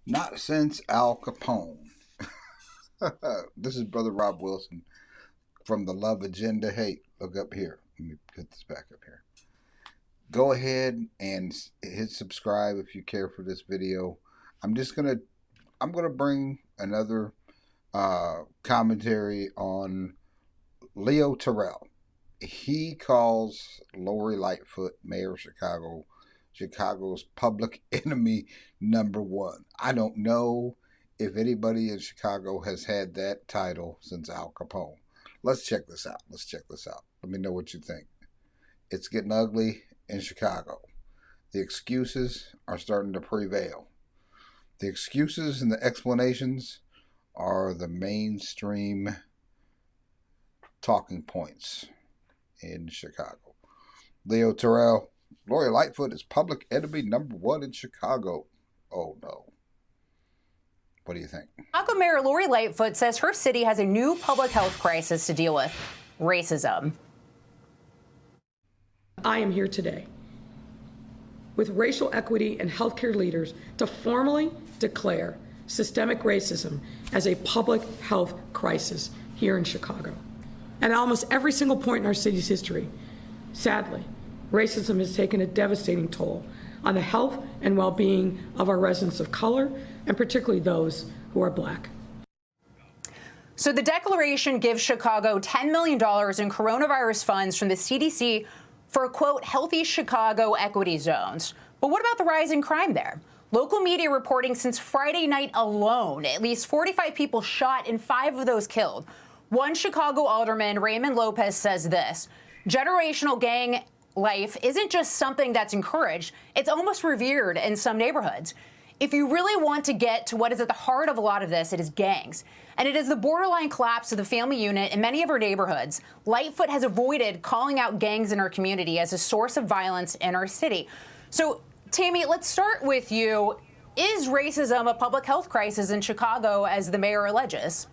Not since Al Capone. This is Brother Rob Wilson from the Love Agenda. Hey, look up here. Let me put this back up here. Go ahead and hit subscribe if you care for this video. I'm gonna bring another commentary on Leo Terrell. He calls Lori Lightfoot, Mayor of Chicago, Chicago's public enemy #1. I don't know if anybody in Chicago has had that title since Al Capone. Let's check this out. Let me know what you think. It's getting ugly in Chicago. The excuses are starting to prevail. The excuses and the explanations are the mainstream talking points in Chicago. Leo Terrell, Lori Lightfoot is public enemy #1 in Chicago. Oh no. What do you think? Chicago Mayor Lori Lightfoot says her city has a new public health crisis to deal with: racism. I am here today with racial equity and healthcare leaders to formally declare systemic racism as a public health crisis here in Chicago. At almost every single point in our city's history, sadly, racism has taken a devastating toll on the health and well-being of our residents of color, and particularly those who are Black. So the declaration gives Chicago $10 million in coronavirus funds from the CDC for, quote, healthy Chicago equity zones. But what about the rise in crime there? Local media reporting since Friday night alone, at least 45 people shot and 5 of those killed. One Chicago alderman, Raymond Lopez, says this: generational gang life isn't just something that's encouraged, it's almost revered in some neighborhoods. If you really want to get to what is at the heart of a lot of this, it is gangs. And it is the borderline collapse of the family unit in many of our neighborhoods. Lightfoot has avoided calling out gangs in our community as a source of violence in our city. So, Tammy, let's start with you. Is racism a public health crisis in Chicago, as the mayor alleges?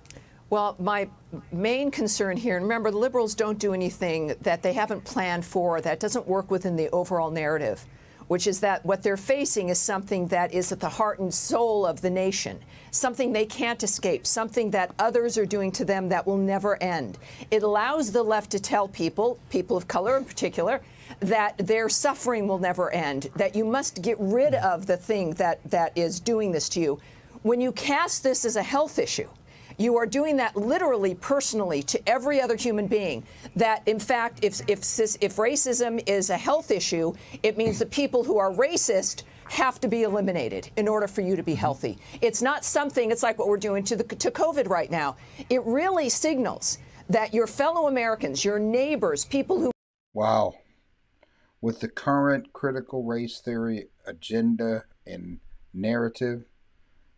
Well, my main concern here, and remember, the Liberals don't do anything that they haven't planned for, that doesn't work within the overall narrative, which is that what they're facing is something that is at the heart and soul of the nation, something they can't escape, something that others are doing to them that will never end. It allows the left to tell people of color in particular, that their suffering will never end, that you must get rid of the thing that is doing this to you. When you cast this as a health issue, you are doing that literally, personally, to every other human being. That, in fact, if racism is a health issue, it means that people who are racist have to be eliminated in order for you to be healthy. It's not something, it's like what we're doing to COVID right now. It really signals that your fellow Americans, your neighbors, people who... Wow. With the current critical race theory agenda and narrative,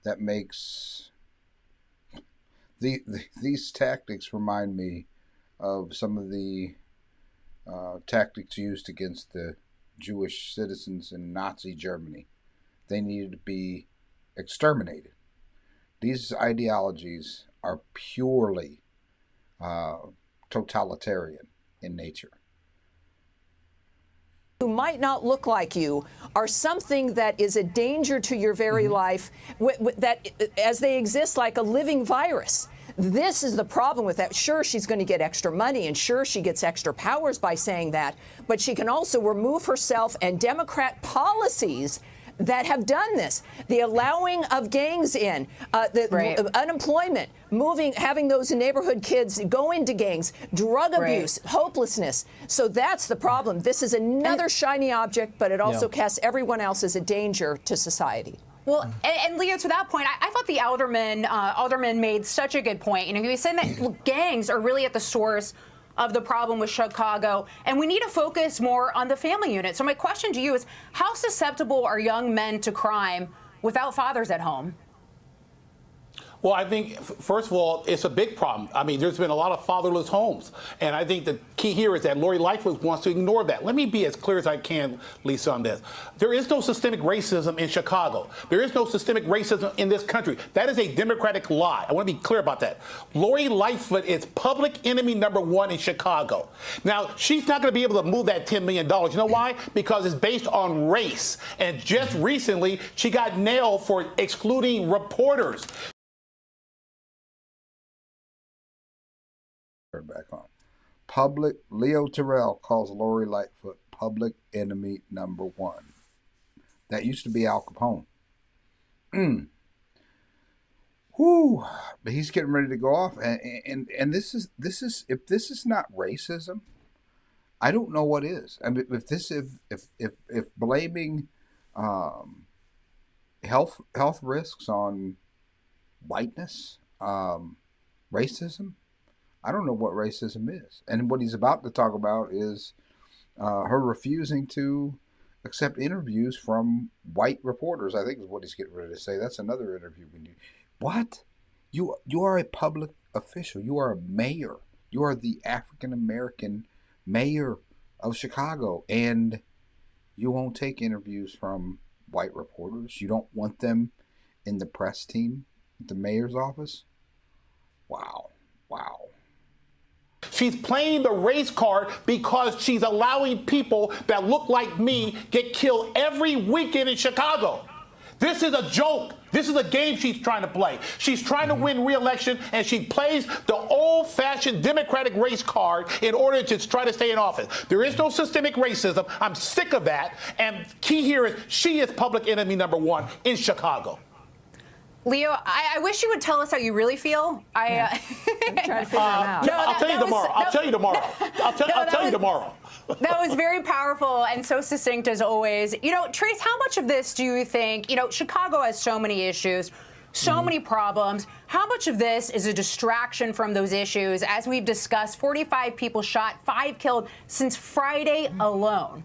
that makes... These tactics remind me of some of the tactics used against the Jewish citizens in Nazi Germany. They needed to be exterminated. These ideologies are purely totalitarian in nature. Who might not look like you are something that is a danger to your very life, that as they exist like a living virus. This is the problem with that. Sure, she's going to get extra money, and sure, she gets extra powers by saying that, but she can also remove herself and Democrat policies that have done this. The allowing of gangs in, unemployment, having those neighborhood kids go into gangs, drug abuse, hopelessness. So that's the problem. This is another shiny object, but it also casts everyone else as a danger to society. Well, and Leo, to that point, I thought the alderman made such a good point. You know, he was saying that gangs are really at the source of the problem with Chicago, and we need to focus more on the family unit. So my question to you is, how susceptible are young men to crime without fathers at home? Well, I think, first of all, it's a big problem. I mean, there's been a lot of fatherless homes. And I think the key here is that Lori Lightfoot wants to ignore that. Let me be as clear as I can, Lisa, on this. There is no systemic racism in Chicago. There is no systemic racism in this country. That is a Democratic lie. I want to be clear about that. Lori Lightfoot is public enemy number one in Chicago. Now, she's not going to be able to move that $10 million. You know why? Because it's based on race. And just recently, she got nailed for excluding reporters. Back on. Leo Terrell calls Lori Lightfoot public enemy number one. That used to be Al Capone. Whew. But he's getting ready to go off, and this is if this is not racism, I don't know what is. I mean, if blaming health risks on whiteness, racism, I don't know what racism is. And what he's about to talk about is her refusing to accept interviews from white reporters, I think is what he's getting ready to say. That's another interview we need. What? You are a public official. You are a mayor. You are the African-American mayor of Chicago. And you won't take interviews from white reporters. You don't want them in the press team at the mayor's office? Wow. She's playing the race card because she's allowing people that look like me get killed every weekend in Chicago. This is a joke. This is a game she's trying to play. She's trying to win re-election, and she plays the old-fashioned Democratic race card in order to try to stay in office. There is no systemic racism. I'm sick of that. And key here is she is public enemy number one in Chicago. Leo, I wish you would tell us how you really feel. I'm trying to figure it out. I'll tell you tomorrow. I'll tell you tomorrow. That was very powerful and so succinct as always. You know, Trace, how much of this do you think, Chicago has so many issues, so many problems. How much of this is a distraction from those issues? As we've discussed, 45 people shot, 5 killed since Friday alone.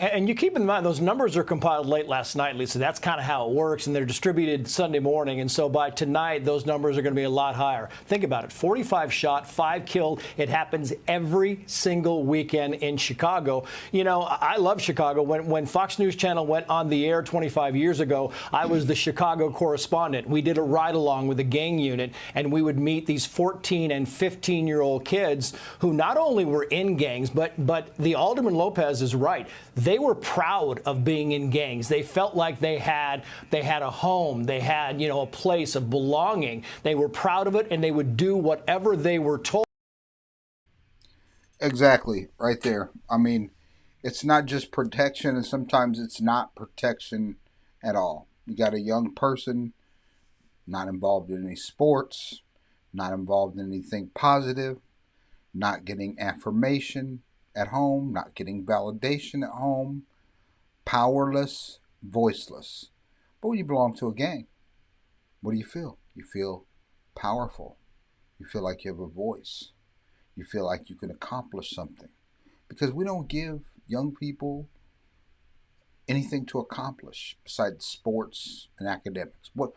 And you keep in mind, those numbers are compiled late last night, Lisa. That's kind of how it works, and they're distributed Sunday morning. And so by tonight, those numbers are going to be a lot higher. Think about it. 45 shot, 5 killed. It happens every single weekend in Chicago. I love Chicago. When Fox News Channel went on the air 25 years ago, I was the Chicago correspondent. We did a ride-along with the gang unit, and we would meet these 14 and 15-year-old kids who not only were in gangs, but the Alderman Lopez is right. They were proud of being in gangs. They felt like they had a home. They had, a place of belonging. They were proud of it, and they would do whatever they were told. Exactly, right there. I mean, it's not just protection, and sometimes it's not protection at all. You got a young person not involved in any sports, not involved in anything positive, not getting affirmation at home, not getting validation at home, powerless, voiceless. But when you belong to a gang, what do you feel? You feel powerful. You feel like you have a voice. You feel like you can accomplish something. Because we don't give young people anything to accomplish besides sports and academics. What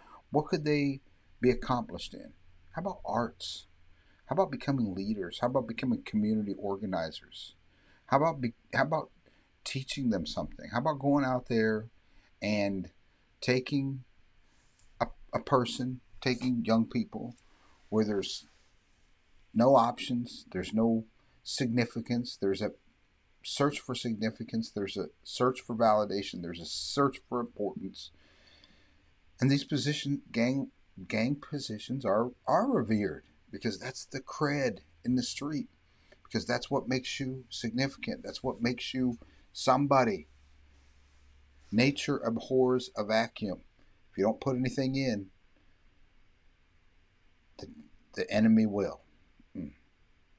could they be accomplished in? How about arts? How about becoming leaders? How about becoming community organizers? How about teaching them something? How about going out there and taking taking young people where there's no options, there's no significance, there's a search for significance, there's a search for validation, there's a search for importance. And these gang positions are revered because that's the cred in the street. Because that's what makes you significant. That's what makes you somebody. Nature abhors a vacuum. If you don't put anything in, the enemy will.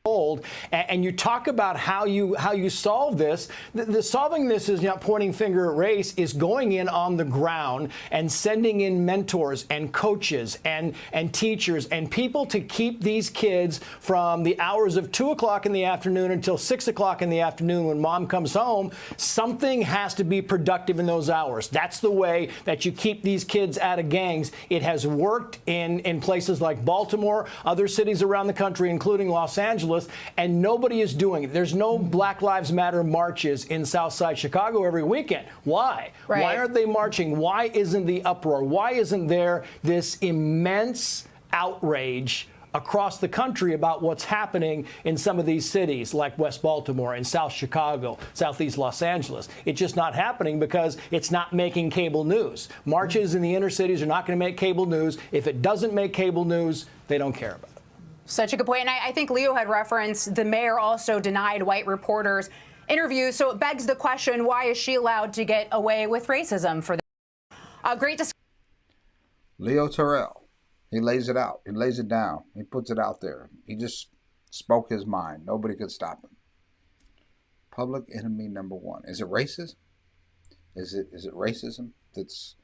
old, and you talk about how you solve this. The solving this is not pointing finger at race, is going in on the ground and sending in mentors and coaches and teachers and people to keep these kids from the hours of 2 o'clock in the afternoon until 6 o'clock in the afternoon when mom comes home. Something has to be productive in those hours. That's the way that you keep these kids out of gangs. It has worked in places like Baltimore, other cities around the country, including Los Angeles, and nobody is doing it. There's no Black Lives Matter marches in Southside Chicago every weekend. Why? Right. Why aren't they marching? Why isn't the uproar? Why isn't there this immense outrage across the country about what's happening in some of these cities like West Baltimore and South Chicago, Southeast Los Angeles? It's just not happening because it's not making cable news. Marches in the inner cities are not going to make cable news. If it doesn't make cable news, they don't care about it. Such a good point. And I think Leo had referenced the mayor also denied white reporters interviews. So it begs the question, why is she allowed to get away with racism for this? Great discussion. Leo Terrell, he lays it out. He lays it down. He puts it out there. He just spoke his mind. Nobody could stop him. Public enemy number one. Is it racism? Is it racism that's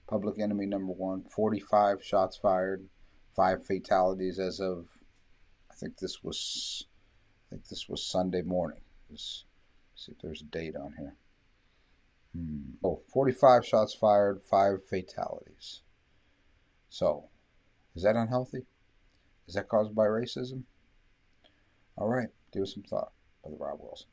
public enemy number one? 45 shots fired, 5 fatalities as of, I think this was Sunday morning. Let's see if there's a date on here. 45 shots fired, 5 fatalities. So, is that unhealthy? Is that caused by racism? All right, give us some thought, Brother Rob Wilson.